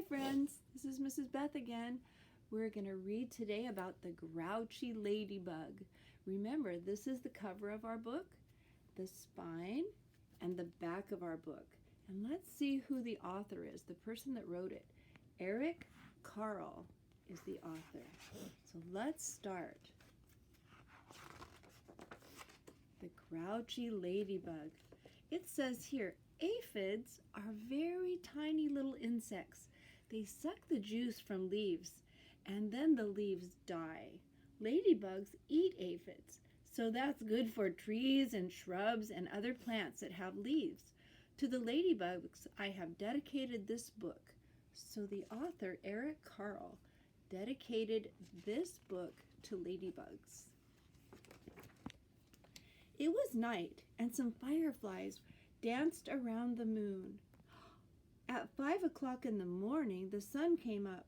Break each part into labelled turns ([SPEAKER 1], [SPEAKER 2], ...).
[SPEAKER 1] friends, this is Mrs. Beth again. We're going to read today about the Grouchy Ladybug. Remember, this is the cover of our book, the spine, and the back of our book. And let's see who the author is, the person that wrote it. Eric Carle is the author. So let's start. The Grouchy Ladybug. It says here, aphids are very tiny little insects. They suck the juice from leaves, and then the leaves die. Ladybugs eat aphids, so that's good for trees and shrubs and other plants that have leaves. To the ladybugs, I have dedicated this book. So the author, Eric Carle, dedicated this book to ladybugs. It was night, and some fireflies danced around the moon. At 5 o'clock in the morning, the sun came up.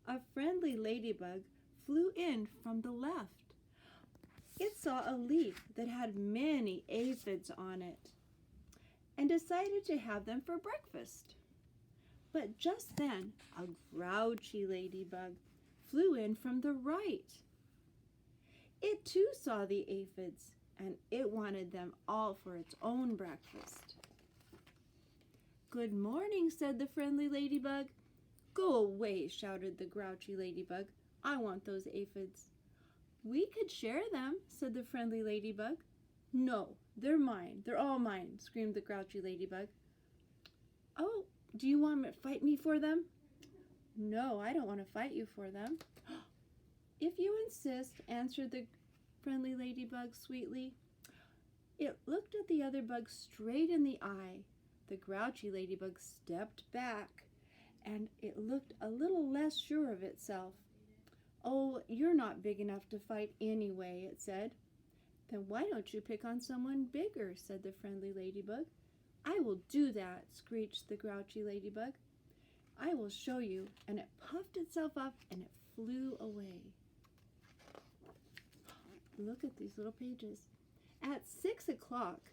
[SPEAKER 1] A friendly ladybug flew in from the left. It saw a leaf that had many aphids on it and decided to have them for breakfast. But just then, a grouchy ladybug flew in from the right. It too saw the aphids, and it wanted them all for its own breakfast. "Good morning," said the friendly ladybug. "Go away," shouted the grouchy ladybug. "I want those aphids." "We could share them," said the friendly ladybug. "No, they're mine. They're all mine," screamed the grouchy ladybug. "Oh, do you want to fight me for them?" "No, I don't want to fight you for them." "If you insist," answered the friendly ladybug sweetly. It looked at the other bug straight in the eye. The grouchy ladybug stepped back, and it looked a little less sure of itself. "Oh, you're not big enough to fight anyway," it said. "Then why don't you pick on someone bigger?" said the friendly ladybug. "I will do that," screeched the grouchy ladybug. "I will show you," and it puffed itself up and it flew away. Look at these little pages. At 6 o'clock,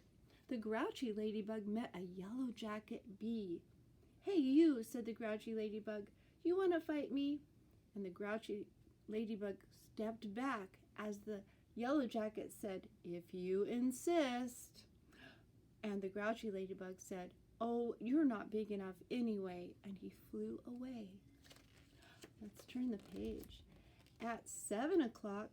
[SPEAKER 1] the grouchy ladybug met a yellow jacket bee. "Hey you," said the grouchy ladybug, "you want to fight me?" And the grouchy ladybug stepped back as the yellow jacket said, "If you insist." And the grouchy ladybug said, "Oh, you're not big enough anyway," and he flew away. Let's turn the page. At 7 o'clock,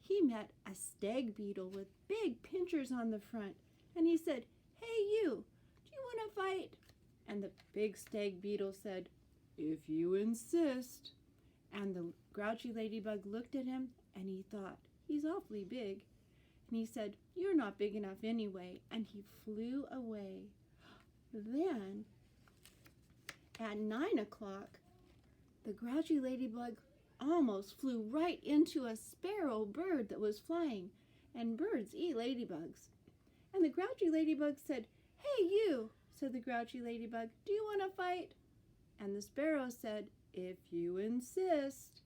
[SPEAKER 1] he met a stag beetle with big pincers on the front, and he said, "Hey you, do you want to fight?" And the big stag beetle said, "If you insist." And the grouchy ladybug looked at him, and he thought, he's awfully big. And he said, "You're not big enough anyway," and he flew away. Then, at 9 o'clock, the grouchy ladybug almost flew right into a sparrow bird that was flying, and birds eat ladybugs. And the grouchy ladybug said, "Hey you," said the grouchy ladybug, "do you want to fight?" And the sparrow said, "If you insist,"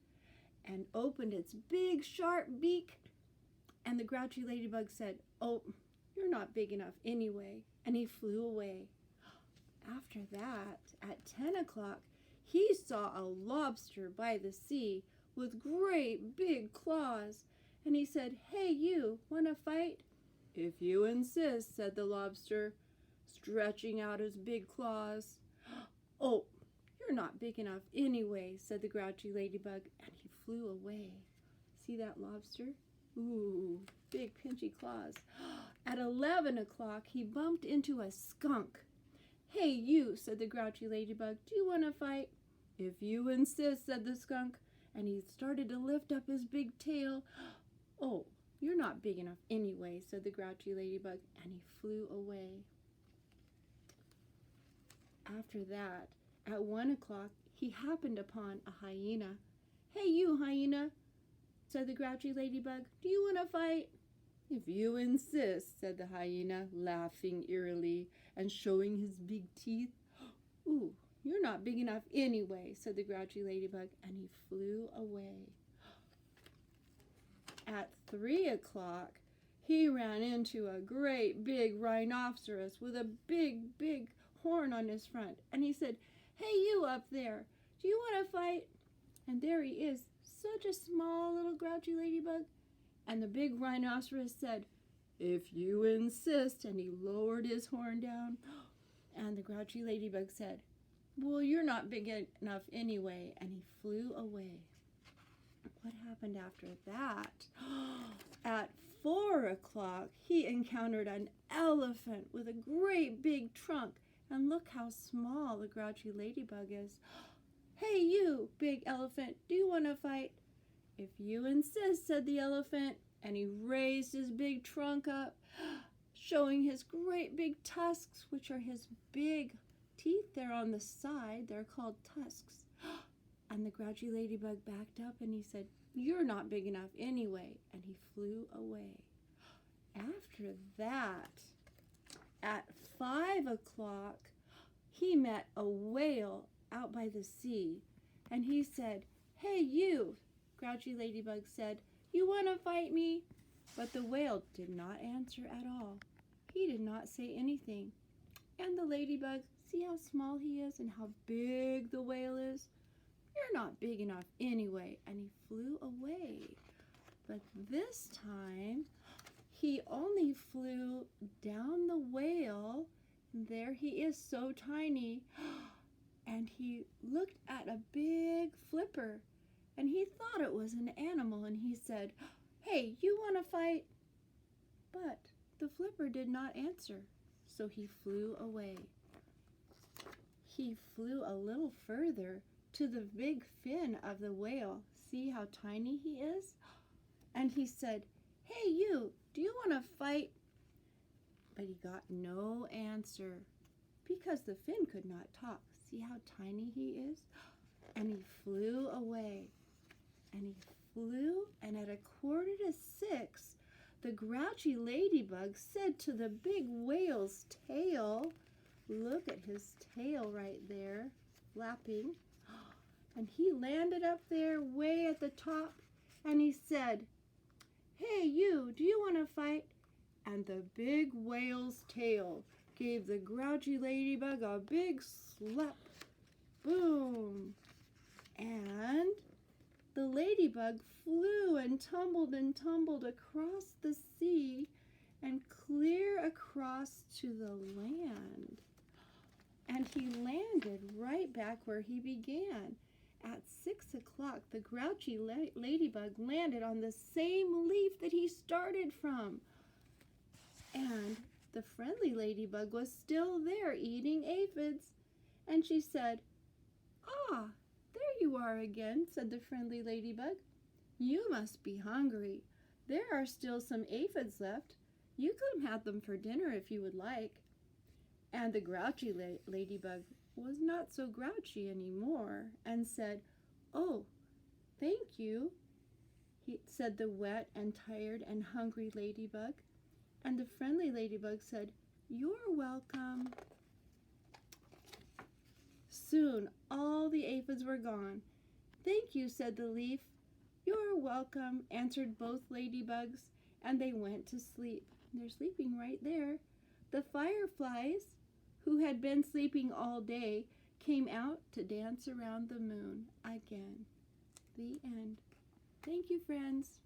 [SPEAKER 1] and opened its big sharp beak. And the grouchy ladybug said, "Oh, you're not big enough anyway," and he flew away. After that, at 10 o'clock, he saw a lobster by the sea with great big claws, and he said, "Hey you, want to fight?" "If you insist," said the lobster, stretching out his big claws. "Oh, you're not big enough anyway," said the grouchy ladybug, and he flew away. See that lobster? Ooh, big pinchy claws. At 11 o'clock, he bumped into a skunk. "Hey you," said the grouchy ladybug, "do you want to fight?" "If you insist," said the skunk, and he started to lift up his big tail. "Oh, you're not big enough anyway," said the grouchy ladybug, and he flew away. After that, at 1 o'clock, he happened upon a hyena. "Hey you, hyena," said the grouchy ladybug, "do you want to fight?" "If you insist," said the hyena, laughing eerily and showing his big teeth. "Ooh, you're not big enough anyway," said the grouchy ladybug, and he flew away. At 3 o'clock, he ran into a great big rhinoceros with a big horn on his front, and he said, "Hey you up there, do you want to fight? And there he is, such a small little grouchy ladybug. And the big rhinoceros said, if you insist. And he lowered his horn down. And the grouchy ladybug said, well, you're not big enough anyway. And he flew away. What happened after that? At 4 o'clock, he encountered an elephant with a great big trunk. And look how small the grouchy ladybug is. Hey, you, big elephant, do you want to fight? If you insist, said the elephant, and he raised his big trunk up, showing his great big tusks, which are his big teeth there on the side. They're called tusks. And the grouchy ladybug backed up and he said, you're not big enough anyway, and he flew away. After that, at 5 o'clock, he met a whale out by the sea, and he said, hey, you, Grouchy Ladybug said, you want to fight me? But the whale did not answer at all. He did not say anything. And the ladybug, see how small he is and how big the whale is? You're not big enough anyway, and he flew away. But this time, he only flew down the whale. There he is, so tiny. And he looked at a big flipper, and he thought it was an animal, and he said, hey, you want to fight? But the flipper did not answer, so he flew away. He flew a little further to the big fin of the whale. See how tiny he is? And he said, hey, you, do you want to fight? But he got no answer because the fin could not talk. See how tiny he is? And he flew away. And he flew, and at 5:45, the grouchy ladybug said to the big whale's tail, look at his tail right there, flapping, and he landed up there way at the top, and he said, hey, you, do you want to fight? And the big whale's tail gave the grouchy ladybug a big slap. Boom! And the ladybug flew and tumbled across the sea and clear across to the land. And he landed right back where he began. At 6 o'clock, the grouchy ladybug landed on the same leaf that he started from. And the friendly ladybug was still there eating aphids. And she said, ah, there you are again, said the friendly ladybug. You must be hungry. There are still some aphids left. You could have them for dinner if you would like. And the grouchy ladybug was not so grouchy anymore and said, oh, thank you, said the wet and tired and hungry ladybug. And the friendly ladybug said, you're welcome. Soon all the aphids were gone. Thank you, said the leaf. You're welcome, answered both ladybugs, and they went to sleep. They're sleeping right there. The fireflies, who had been sleeping all day, came out to dance around the moon again. The end. Thank you, friends.